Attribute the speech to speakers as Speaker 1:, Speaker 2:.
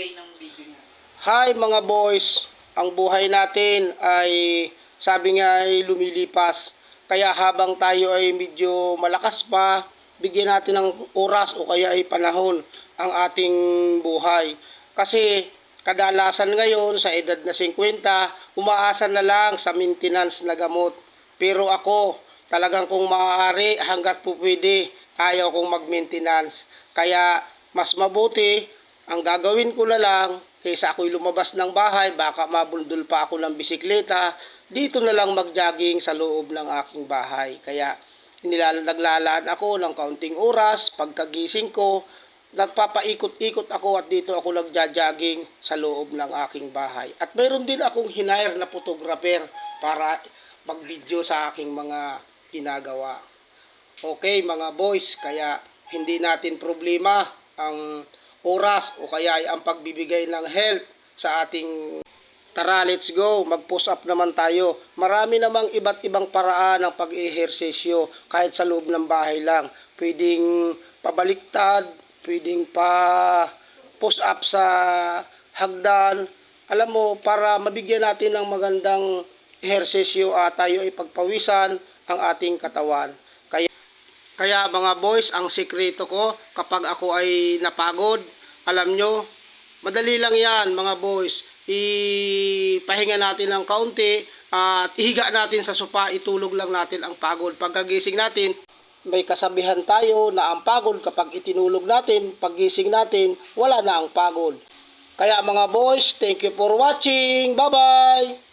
Speaker 1: play ng video niya.
Speaker 2: Hi mga boys, ang buhay natin ay sabi nga ay lumilipas. Kaya habang tayo ay medyo malakas pa, bigyan natin ng oras o kaya ay panahon ang ating buhay. Kasi kadalasan ngayon sa edad na 50, umaasa na lang sa maintenance na gamot. Pero ako, talagang kung maaari hanggat po pwede, ayaw kong mag-maintenance. Kaya mas mabuti, ang gagawin ko na lang, kaysa ako'y lumabas ng bahay, baka mabundol pa ako ng bisikleta, dito na lang mag-jogging sa loob ng aking bahay. Kaya naglalaan ako ng kaunting oras, pagkagising ko, nagpapaikot-ikot ako at dito ako nagja-jogging sa loob ng aking bahay. At mayroon din akong hinire na photographer para mag-video sa aking mga ginagawa. Okay mga boys, kaya hindi natin problema ang oras o kaya ay ang pagbibigay ng health sa ating. Tara, let's go. Mag-push up naman tayo. Marami namang iba't ibang paraan ng pag-ehersesyo kahit sa loob ng bahay lang. Pwedeng pabaliktad, pwedeng pa push up sa hagdan. Alam mo, para mabigyan natin ng magandang ehersesyo at tayo ay pagpawisan ang ating katawan. Kaya mga boys, ang sikreto ko kapag ako ay napagod, alam nyo, madali lang yan mga boys. Ipahinga natin ng kaunti at ihiga natin sa sopa, itulog lang natin ang pagod. Pagkagising natin, may kasabihan tayo na ang pagod kapag itinulog natin, paggising natin, wala na ang pagod. Kaya mga boys, thank you for watching. Bye-bye!